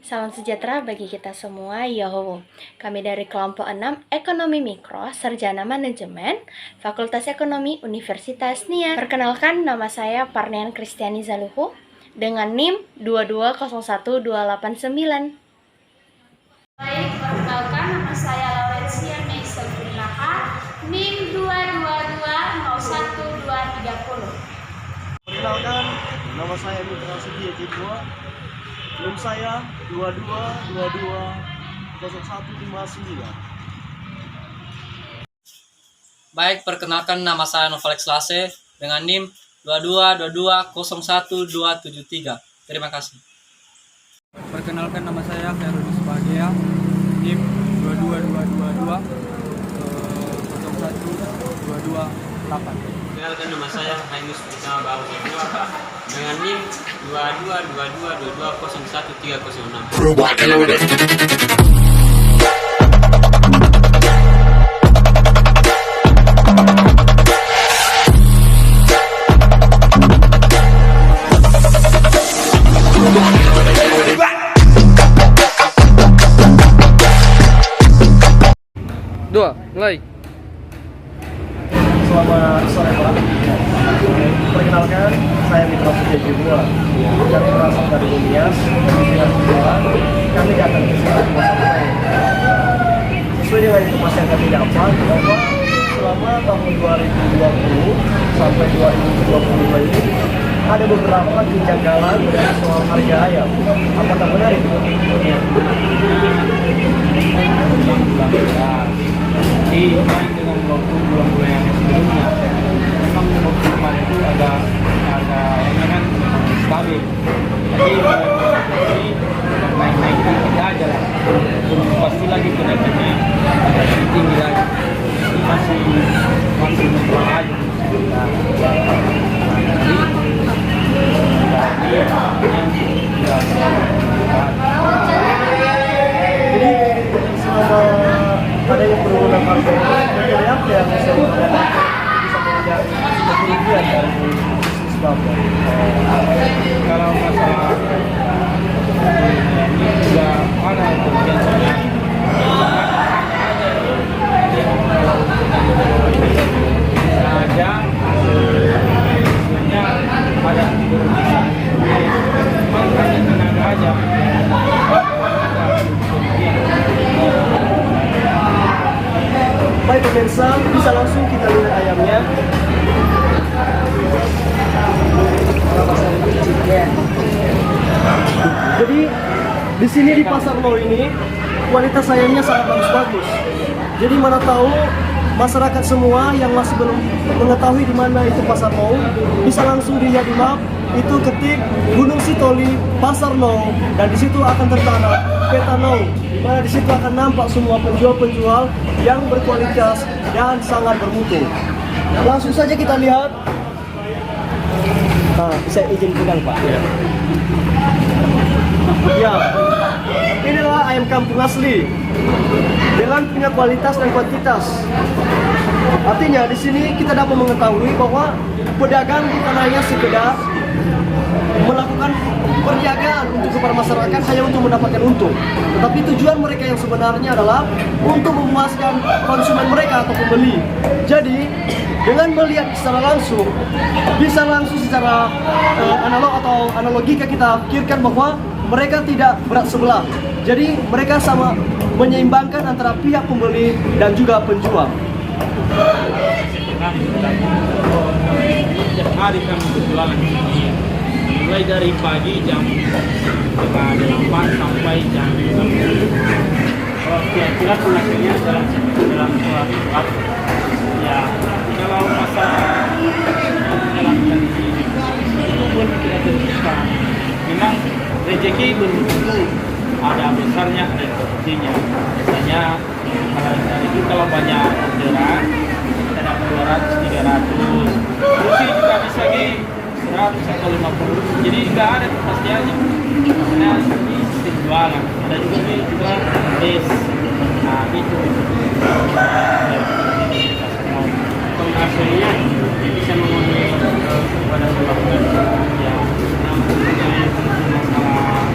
Salam sejahtera bagi kita semua, Yoho. Kami dari kelompok 6 Ekonomi Mikro, Sarjana Manajemen, Fakultas Ekonomi Universitas Nias. Perkenalkan, nama saya Parnean Kristiani Zaluhu dengan NIM 2201289. Baik, perkenalkan nama saya Laurencia Meisel Firnaha, NIM 222012230. Perkenalkan, nama saya Mitra Sedia Jidwa. NIM saya 22220159. Baik, perkenalkan nama saya Novalex Lase dengan NIM 222201273. Terima kasih. Perkenalkan nama saya Khairul Bahagia, NIM 222201228. Perkenalkan nama saya Haimus Bersama Baru dengan NIM 2222201306. Dua, mulai. Selamat sore Pak. Perkenalkan, saya Mitra Sedia Jidwa. Kami berasal dari Nias. Kami datang ke sini sesuai dengan informasi yang kami dapat bahwa selama tahun 2020 sampai 2022 ini ada beberapa kejanggalan soal harga ayam. Apakah benar itu? Jadi dengan waktu bulan-bulan yang sebelumnya, memang waktu kemarin itu ada ayamnya kan stabil. Tapi ini naik-naik kita aja lah. Belum pasti lagi kenaikannya lebih tinggi lagi. Ini masih normal aja. Jadi selama adanya penurunan harga ini, dari apa yang bisa menjadi kerugian dari bisnis Bapak? Kalau masalah ini juga ada kemudian soalnya saja sebenarnya ada kerugian memang hanya tenaga aja. Baik pemirsa, bisa langsung kita lihat ayamnya. Jadi di sini di pasar Mau ini kualitas ayamnya sangat bagus-bagus. Jadi mana tahu masyarakat semua yang masih belum mengetahui di mana itu pasar Mau bisa langsung dilihat di map. Itu ketik Gunung Sitoli, Pasar Mau, dan di situ akan tertara peta Mau, di mana di situ akan nampak semua penjual-penjual yang berkualitas dan sangat bermutu. Langsung saja kita lihat. Nah, bisa izin pegang Pak. Ya, inilah ayam kampung asli dengan punya kualitas dan kuantitas. Artinya di sini kita dapat mengetahui bahwa pedagang bukan hanya sekedar melakukan perniagaan untuk kepada masyarakat hanya untuk mendapatkan untung, tetapi tujuan mereka yang sebenarnya adalah untuk memuaskan konsumen mereka atau pembeli. Jadi dengan melihat secara langsung, bisa langsung secara analog atau analogika kita pikirkan bahwa mereka tidak berat sebelah. Jadi mereka sama menyeimbangkan antara pihak pembeli dan juga penjual. Setiap hari kami berjualan di sini, mulai dari pagi jam 8 sampai jam 6. Kira-kira hasilnya dalam suatu waktu. Ya, kalau masa menjalankan di sini itu pun tidak terpisah. Memang rezeki belum tentu ada besarnya, ada kecilnya. Biasanya dari itu kalau banyak orderan kita dapat 200, 300. Kursi juga bisa 100 atau 50. Jadi nggak ada kepastiannya. Karena ini sistem jualan. Ada juga nih jual base. Nah itu. Hasilnya bisa memenuhi kepada sebuah ya. Nah, masalah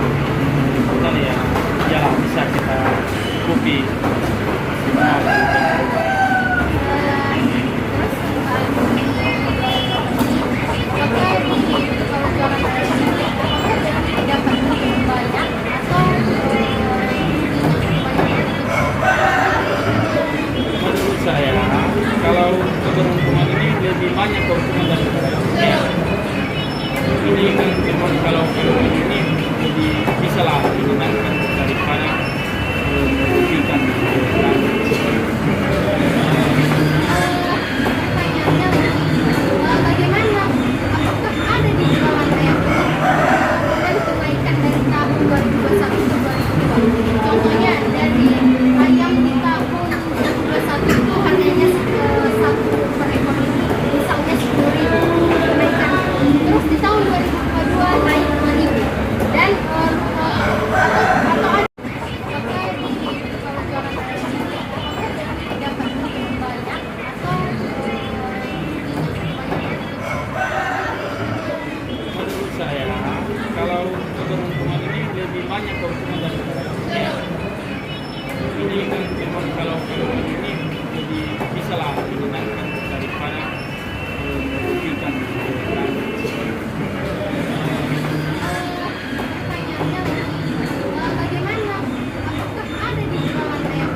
kalau ini jadi bisa lah menyenangkan daripada merugikan. Bagaimana? Apakah ada di Belanda yang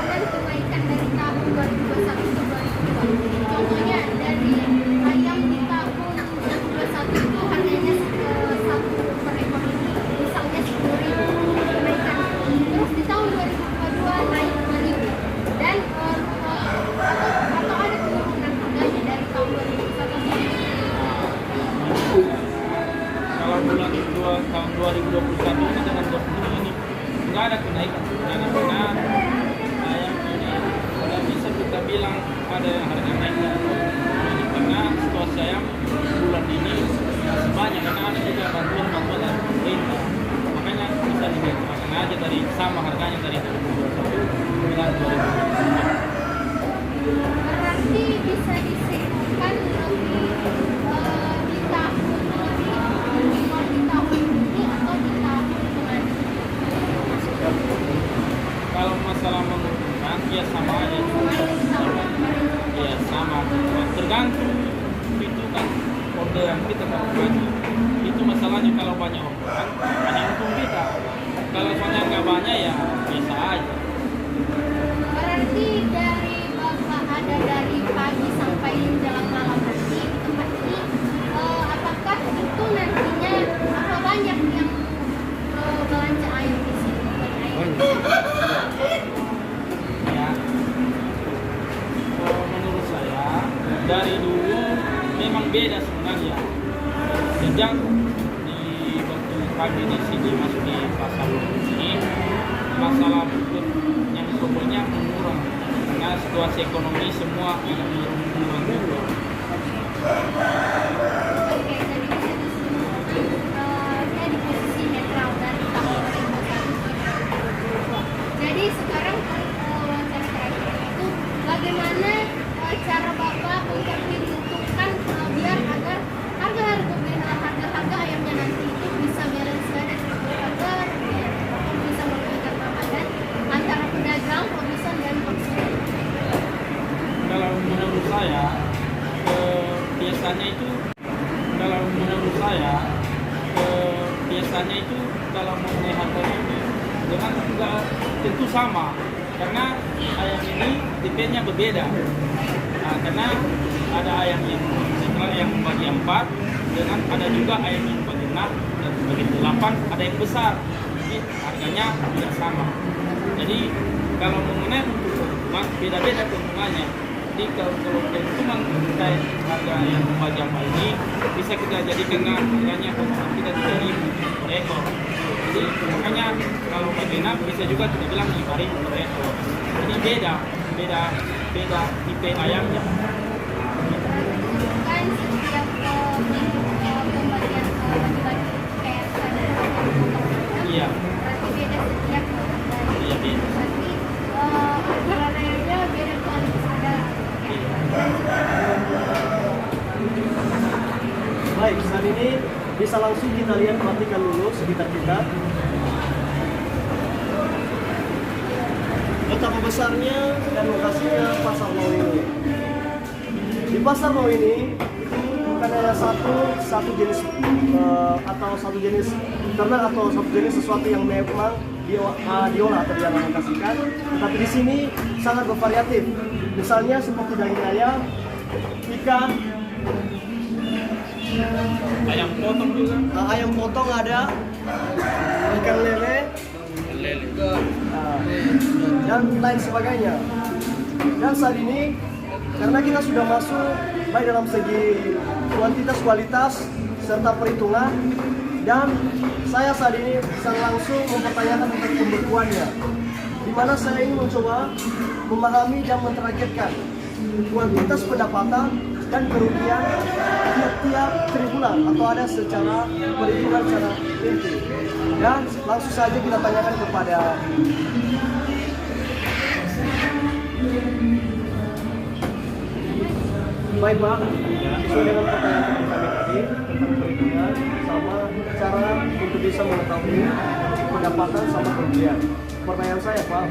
dan kebaikan dari tahun 2021 ke 2022? Contohnya dari ayam di tahun 2021 itu harganya satu per ekor ini misalnya 10.000 kenaikan. Terus di tahun 2022 naik 2.000 dan atau ada penurunan harganya dari tahun 2021. Kalau bulan tahun 2021 ini dengan ini nggak ada kenaikan karena ayam ini nggak bisa kita bilang ada yang harga naik ini karena situasi ayam bulan ini masih banyak karena ada juga bantuan dari pemerintah, makanya bisa dibandingkan aja dari sama harganya dari 2021 dengan 2022. Berarti bisa disimpulkan lebih di tahun ini atau di tahun kemarin. Kalau masalah menguntungkan ya sama aja, ya sama, tergantung itu kan orderan kita kalau banyak itu masalahnya. Kalau banyak orderan banyak untung kita, kalau soalnya nggak banyak ya biasa aja. Berarti dari Bapak ada dari pagi sampai menjelang malam nanti di tempat ini, apakah itu nantinya apa banyak yang belanja ayam di sini? Ya, menurut saya dari dulu memang beda sebenarnya. Sejak di waktu kami di sini masuk di pasar ini, masalah yang pokoknya murah karena situasi ekonomi semua yang murah juga. Oke, jadi bisa disimpulkan dia di posisi netral dari tahun 2021. Jadi sekarang wawancara terakhir itu bagaimana cara Bapak untuk menentukan biar agar harga ayamnya nanti itu bisa balance agar bisa memberikan Ramadan antara pedagang, produsen dan konsumen. Kalau menurut saya biasanya itu kalau mengenai harganya ini dengan enggak tentu sama karena ayam ini tipenya berbeda. Nah, karena ada ayam yang setelah yang bagi 4 dengan ada juga ayam yang bagi 6 dan bagi 8 ada yang besar, jadi harganya tidak sama. Jadi kalau mengenai untuk keuntungan beda-beda keuntungannya. Jadi kalau keuntungan terkait harga yang bagi 4 ini bisa kita jadikan harganya keuntungan kita 3.000 per ekor. Jadi makanya kalau bagi 6 bisa juga kita bilang 5.000 per ekor. Jadi beda tipe ayamnya. Kan setiap pembagian bagi-bagi kayak tadi Iya. berarti beda setiap Iya, beda. berarti aturan ayamnya beda kualitas ada. Baik, saat ini bisa langsung kita lihat, perhatikan dulu sekitar kita. Betapa besarnya dan lokasinya pasar mau ini. Di pasar mau ini itu bukan hanya satu jenis atau satu jenis ternak atau satu jenis sesuatu yang memang diolah atau dialokasikan, tetapi di sini sangat bervariatif. Misalnya seperti daging ayam, ikan, Ayam potong juga. ayam potong ada, ikan lele, dan lain sebagainya. Dan saat ini karena kita sudah masuk baik dalam segi kualitas serta perhitungan, dan saya saat ini bisa langsung mempertanyakan tentang pembekuannya, di mana saya ingin mencoba memahami dan mentargetkan kuantitas pendapatan dan kerugian tiap-tiap tribulan atau ada secara perhitungan secara rinci. Dan langsung saja kita tanyakan kepada baik Pak, sesuai dengan pertanyaan kami tadi tentang perhitungan sama cara untuk bisa mengetahui pendapatan sama kerugian. Pertanyaan saya Pak,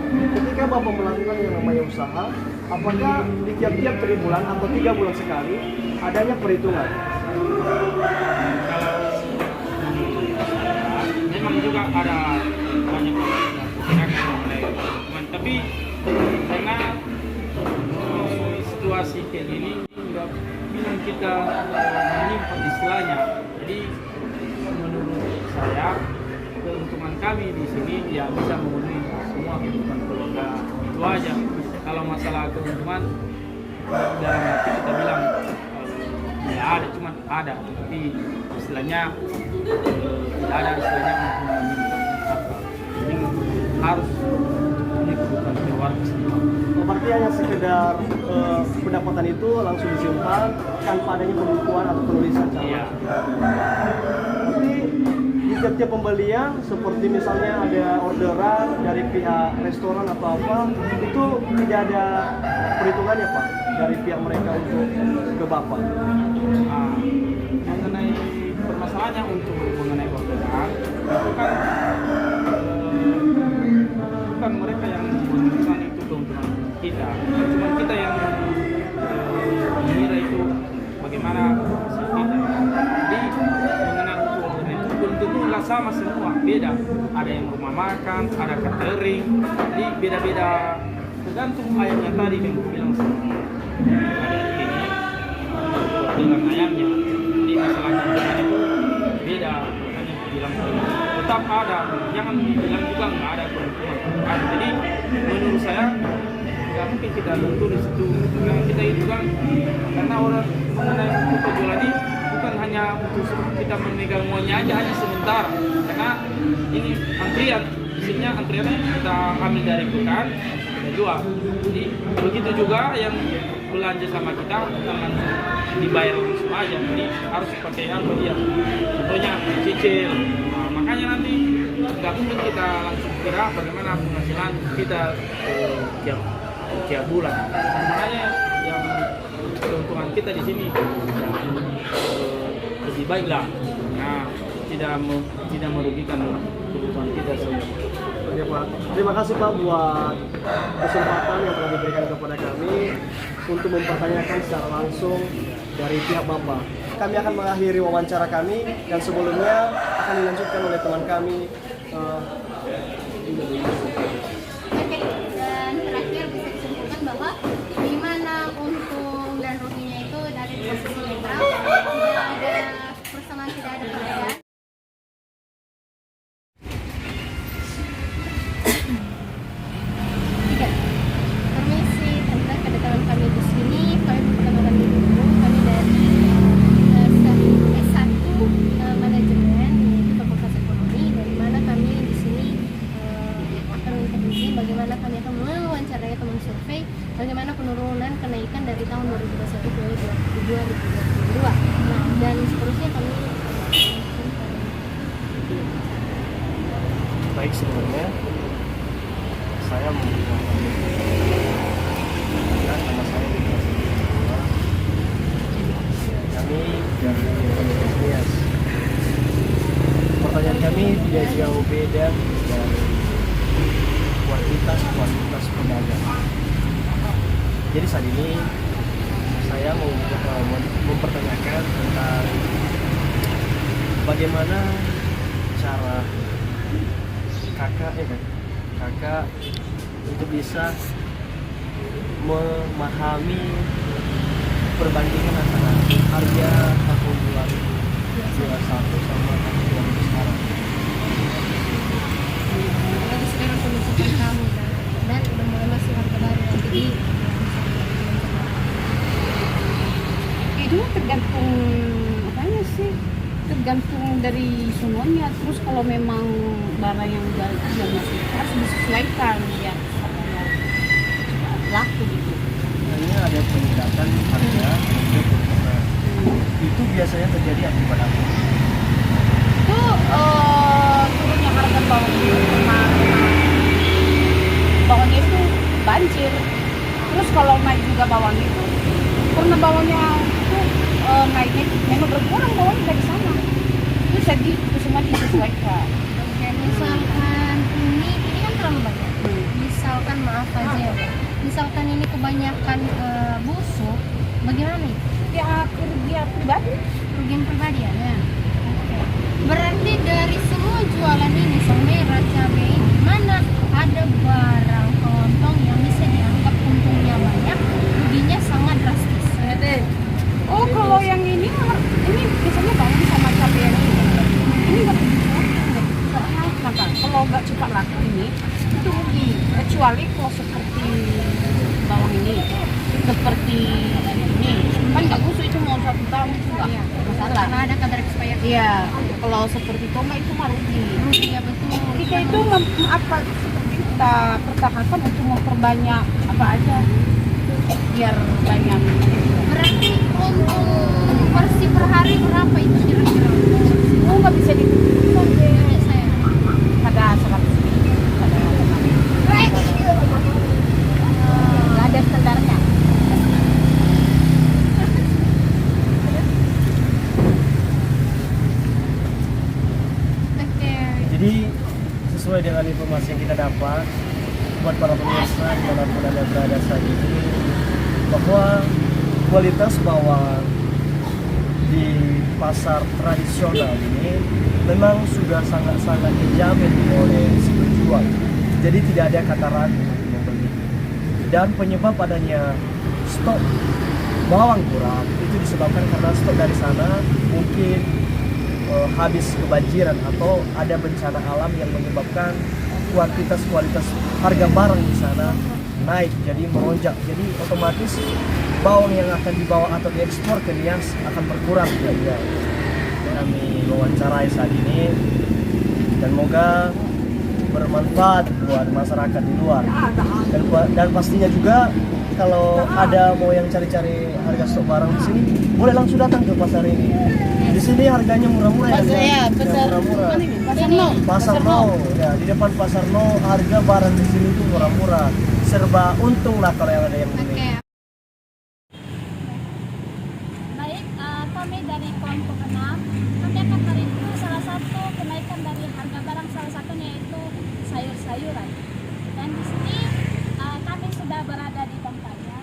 ketika Bapak melakukan yang namanya usaha, apakah di tiap-tiap 3 bulan atau 3 bulan sekali adanya perhitungan? Memang juga ada banyak pergerakan oleh teman, tapi karena situasi kayak gini nggak bilang kita menyimpan istilahnya. Jadi menurut saya keuntungan kami di sini ya bisa memenuhi semua kebutuhan keluarga, itu aja. Kalau masalah keuntungan dalam hati kita bilang ya ada, cuma ada, tapi istilahnya tidak ada istilahnya untuk meminta apa. Jadi harus ini kebutuhan keluarga sendiri. Berarti hanya sekedar pendapatan itu langsung disimpan tanpa adanya pembukuan atau penulisan cara. Iya. Tapi di tiap-tiap pembelian seperti misalnya ada orderan dari pihak restoran atau apa, itu tidak ada perhitungannya Pak dari pihak mereka untuk ke Bapak. Mengenai permasalahannya untuk mengenai orderan itu kan bukan mereka yang menentukan itu keuntungan kita, cuma kita yang mengira itu bagaimana hasil kita. Jadi mengenai untuk orderan itu belum tentu nggak sama semua, beda. Ada yang rumah makan, ada catering, jadi beda-beda tergantung ayamnya tadi yang aku bilang sama ada ini dengan ayamnya. Jadi masalah keuntungan itu beda, hanya bilang tetap ada, jangan dibilang juga nggak ada keuntungan. Jadi menurut saya nggak mungkin kita tentu di situ. Yang kita itu kan karena orang mengenai untuk penjualan ini bukan hanya untuk kita memegang uangnya aja hanya sebentar, karena ini antrian, isinya antriannya kita ambil dari tukang kita jual. Jadi begitu juga yang belanja sama kita langsung dibayar langsung aja, jadi harus pakai apa dia contohnya cicil. Nah, makanya nanti nggak mungkin kita langsung kira bagaimana penghasilan kita tiap bulan. Makanya yang keuntungan kita di sini ya, lebih baik lah, nah tidak merugikan kebutuhan kita semua. Oke Pak, terima kasih Pak buat kesempatan yang telah diberikan kepada kami untuk mempertanyakan secara langsung dari pihak Bapak. Kami akan mengakhiri wawancara kami dan sebelumnya akan dilanjutkan oleh teman kami. Oke, dan terakhir bisa disimpulkan bahwa gimana untung dan ruginya itu dari posisi netral, tidak ada persamaan, tidak ada perbedaan. Tiga, permisi tentang kedatangan kami di sini. Kami perkenalkan diri dulu. Kami dari S1 manajemen, yaitu Fakultas Ekonomi. Dari mana kami di sini akan mengikuti bagaimana kami akan mewawancarai atau mensurvei bagaimana penurunan kenaikan dari tahun 2021 ke 2022. Nah, dan seterusnya kami Baik, sebelumnya saya memperkenalkan nama saya Niklas. Kami dari Universitas. Pertanyaan kami tidak jauh beda dari kualitas pedagang. Jadi saat ini saya mau mempertanyakan tentang bagaimana cara kakak untuk bisa memahami perbandingan antara harga tahun 2021 sama tahun 2000 sekarang. Jadi sekarang kondisikan kamu dan udah mulai masuk harga baru, jadi itu tergantung apanya sih, tergantung dari semuanya. Terus kalau memang barang yang masih harus disesuaikan ya supaya laku gitu. Ini ada peningkatan harga itu biasanya terjadi akibat apa? Itu turunnya harga bawangnya itu banjir. Terus kalau naik juga bawangnya itu karena bawangnya itu naiknya memang berkurang bawangnya dari sana. Itu jadi itu semua disesuaikan. kayak misal saja. Misalkan ini kebanyakan busuk, bagaimana nih? Ya kerugian pribadi. Kerugian pribadi ya? Oke. Berarti dari semua jualan ini, merah, cabai ini, mana ada barang kelontong yang bisa dianggap untungnya banyak, ruginya sangat drastis? Oh kalau yang ini biasanya bawang sama cabai yang ini nggak begitu. Soalnya kenapa? Kalau nggak cepat laku ini itu rugi. Kecuali kalau seperti bawang ini, seperti ini, kan nggak busuk itu mau 1 tahun itu nggak masalah. Karena ada kadar expired. Iya, kalau seperti tomat itu mah rugi. Rugi ya betul. Kita itu apa seperti kita pertahankan untuk memperbanyak apa aja biar banyak. Berarti untuk bersih per hari berapa itu kira-kira? Oh nggak bisa dihitung deh. Saya. Ada 100 ada nggak ada standarnya. Oke. Jadi sesuai dengan informasi yang kita dapat buat para pemirsa dimanapun Anda berada saat ini, bahwa kualitas bawang di pasar tradisional ini memang sudah sangat-sangat dijamin oleh si penjual. Jadi tidak ada kata ragu untuk membeli. Dan penyebab adanya stok bawang kurang itu disebabkan karena stok dari sana mungkin habis kebanjiran atau ada bencana alam yang menyebabkan kualitas harga barang di sana naik, jadi melonjak. Jadi otomatis bawang yang akan dibawa atau diekspor ke Nias akan berkurang jadinya. Kami wawancarai saat ini dan semoga bermanfaat buat masyarakat di luar. Dan pastinya juga kalau ada mau yang cari-cari harga stok barang di sini, boleh langsung datang ke pasar ini. Di sini harganya murah-murah ya. Murah-murah. Pasar No. Ya, di depan Pasar No harga barang di sini tuh murah-murah. Serba untung lah kalau yang ada yang beli. Oke. Baik, kami dari kelompok 6, kami akan mereview salah satu kenaikan dari harga barang, salah satunya yaitu sayur-sayuran. Dan di sini kami sudah berada di tempatnya.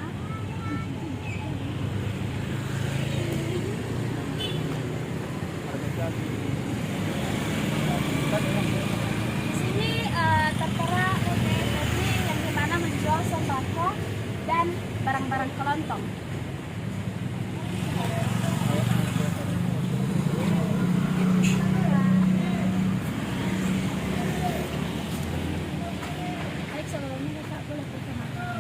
Di sini tertera UTFI yang dimana menjual sembako dan barang-barang kelontong. Baik, sebelumnya Kakak boleh perkenalkan.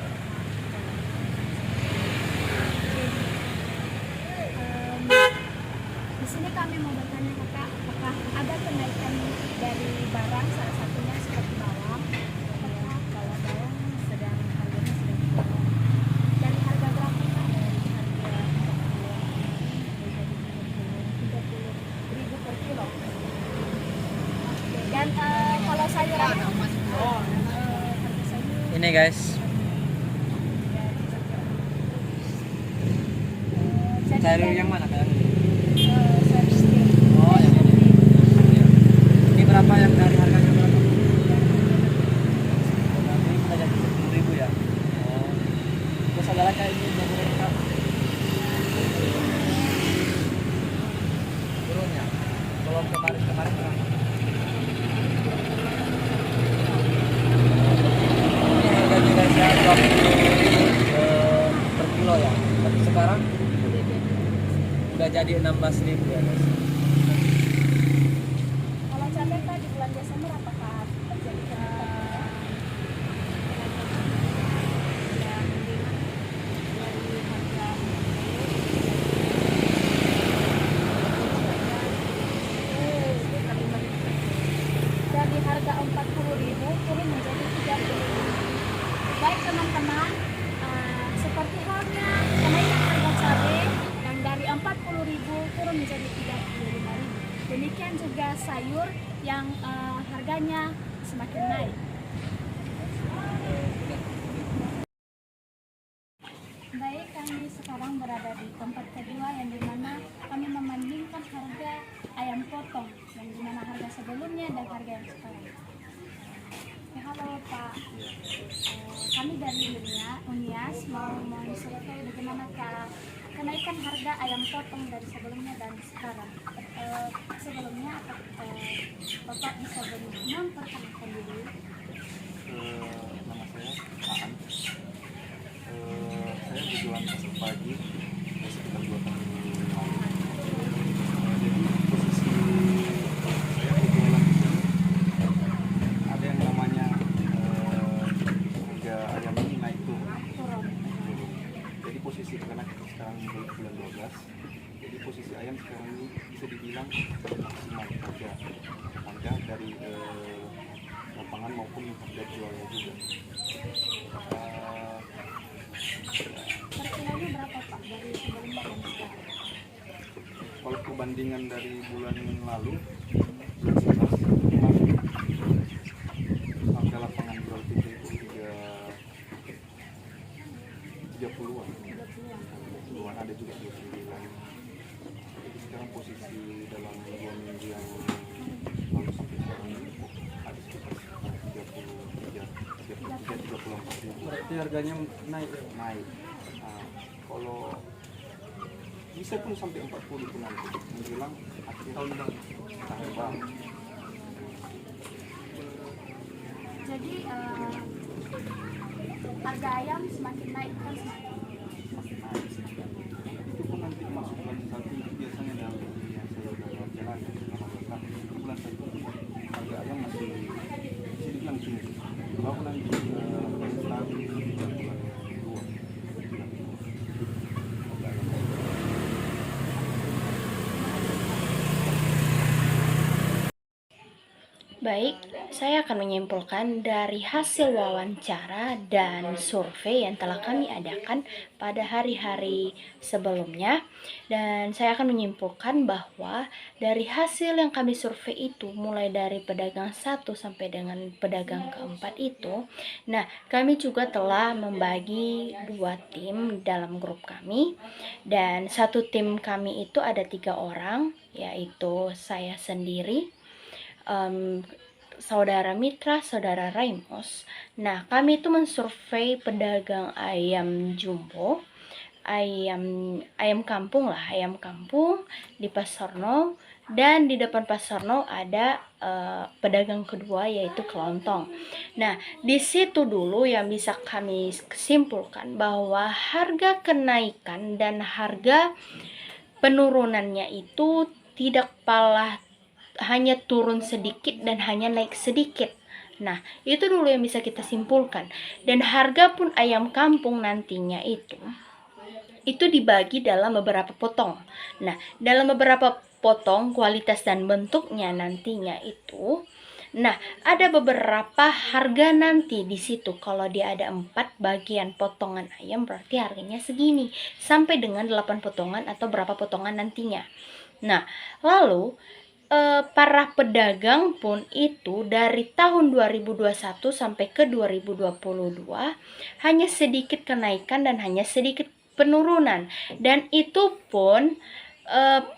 Di sini kami mau bertanya Kakak, apakah ada kenaikan dari barang, salah satunya seperti bawang? Ya, kalau bawang sedang harganya sedang turun. Dari harga berapa Kak? Dari harga 30.000 per kilo. Dan kalau sayuran harga sayur Ini guys, sayur yang mana kan? sayur setiap. Oh, yang ini. Ini berapa yang dari harganya berapa? Nanti kita jadi 10.000 ya. Oh. Terus ada lagi kayak ini 20.000 Kak. Turunnya. Kalau kemarin berapa? Ini harganya guys ya 20.000 per kilo ya. Tapi sekarang udah jadi 16.000 ya guys. Kalau cabai Kak di bulan Desember apakah terjadi kenaikan? Dari harga 40.000 turun menjadi 30.000. Baik teman-teman, seperti halnya kenaikan harga cabai yang dari 40.000 turun menjadi 35.000. Demikian juga sayur yang harganya semakin naik. Baik, kami sekarang berada di tempat kedua yang dimana kami membandingkan harga ayam potong yang dimana harga sebelumnya dan harga yang sekarang. Ya, Halo Pak. Kami dari Unias mau mensurvei bagaimana kenaikan harga ayam potong dari sebelumnya dan sekarang. Sebelumnya Bapak bisa memperkenalkan diri? Nama saya Aan. Saya berjualan pasar pagi sekitar 2 tahun lalu. Jadi posisi saya berjualan di sini ada yang namanya harga ayam ini naik turun. Jadi posisi karena kita sekarang bulan 12, jadi posisi ayam sekarang ini bisa dibilang maksimal harga dari lapangan maupun harga jualnya juga. Per kilonya berapa Pak dari sebelumnya dan sekarang? Kalau perbandingan dari bulan lalu, harga lapangan jual itu 30-an. 30-an ada juga 29. Jadi sekarang posisi dalam 2 minggu yang lalu sampai sekarang ini ada sekitar 34 ribu. Berarti harganya naik. Nah, kalau bisa pun sampai 40 pun nanti menjelang akhir tahun baru. Jadi harga ayam semakin naik kan semakin Itu pun nanti masuk bulan 1 itu biasanya dalam yang saya udah jalan selama 2 tahun. Itu bulan 1 harga ayam masih dibilang tinggi. Kalau nanti bulan 2 Baik, saya akan menyimpulkan dari hasil wawancara dan survei yang telah kami adakan pada hari-hari sebelumnya. Dan saya akan menyimpulkan bahwa dari hasil yang kami survei itu, mulai dari pedagang 1 sampai dengan pedagang keempat itu, nah kami juga telah membagi 2 tim dalam grup kami. Dan satu tim kami itu ada 3 orang, yaitu saya sendiri, saudara Mitra, saudara Raimos. Nah, kami itu mensurvei pedagang ayam jumbo, ayam kampung di Pasar Nou, dan di depan Pasar Nou ada pedagang kedua yaitu kelontong. Nah, di situ dulu yang bisa kami simpulkan bahwa harga kenaikan dan harga penurunannya itu tidak hanya turun sedikit dan hanya naik sedikit. Nah, itu dulu yang bisa kita simpulkan. Dan harga pun ayam kampung nantinya itu dibagi dalam beberapa potong. Nah, dalam beberapa potong kualitas dan bentuknya nantinya itu, nah, ada beberapa harga nanti di situ. Kalau dia ada 4 bagian potongan ayam, berarti harganya segini. Sampai dengan 8 potongan atau berapa potongan nantinya. Nah, lalu para pedagang pun itu dari tahun 2021 sampai ke 2022 hanya sedikit kenaikan dan hanya sedikit penurunan. Dan itu pun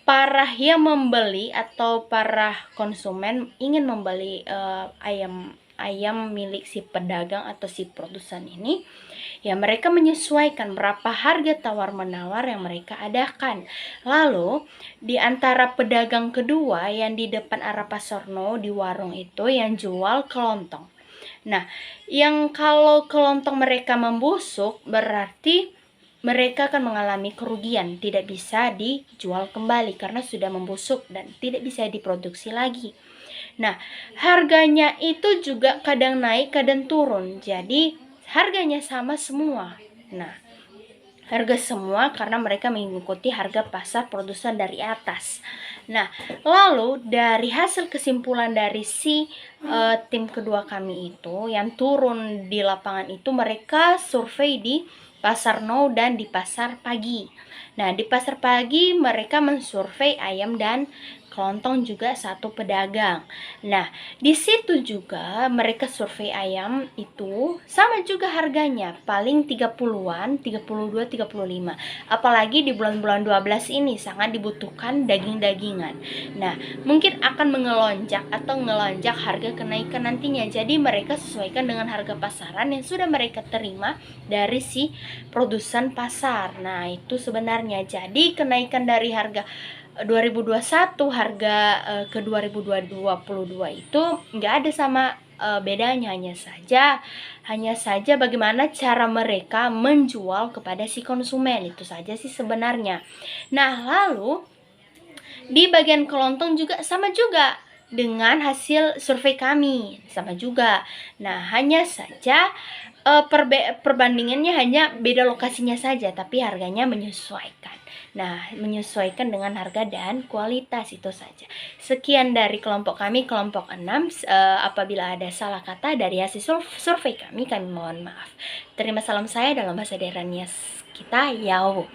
para yang membeli atau para konsumen ingin membeli ayam milik si pedagang atau si produsen ini, ya mereka menyesuaikan berapa harga tawar-menawar yang mereka adakan. Lalu di antara pedagang kedua yang di depan arah Pasar Nou di warung itu yang jual kelontong. Nah, yang kalau kelontong mereka membusuk berarti mereka akan mengalami kerugian, tidak bisa dijual kembali karena sudah membusuk dan tidak bisa diproduksi lagi. Nah, harganya itu juga kadang naik, kadang turun. Jadi harganya sama semua. Nah, harga semua karena mereka mengikuti harga pasar produsen dari atas. Nah, lalu dari hasil kesimpulan dari tim kedua kami itu yang turun di lapangan itu, mereka survei di Pasar Nou dan di pasar pagi. Nah, di pasar pagi mereka mensurvei ayam dan kelontong juga 1 pedagang. Nah, di situ juga mereka survei ayam itu sama juga harganya, paling 30-an, 32, 35. Apalagi di bulan-bulan 12 ini sangat dibutuhkan daging-dagingan. Nah, mungkin akan mengelonjak atau ngelonjak harga kenaikan nantinya. Jadi mereka sesuaikan dengan harga pasaran yang sudah mereka terima dari si produsen pasar. Nah, itu sebenarnya. Jadi kenaikan dari harga 2021 harga ke 2022 itu nggak ada sama bedanya, hanya saja bagaimana cara mereka menjual kepada si konsumen, itu saja sih sebenarnya. Nah, lalu di bagian kelontong juga sama juga dengan hasil survei kami, sama juga. Nah, hanya saja perbandingannya hanya beda lokasinya saja, tapi harganya menyesuaikan. Nah, menyesuaikan dengan harga dan kualitas, itu saja. Sekian dari kelompok kami, kelompok 6. Apabila ada salah kata dari hasil survei kami mohon maaf. Terima salam saya dalam bahasa daerahnya kita, Yao.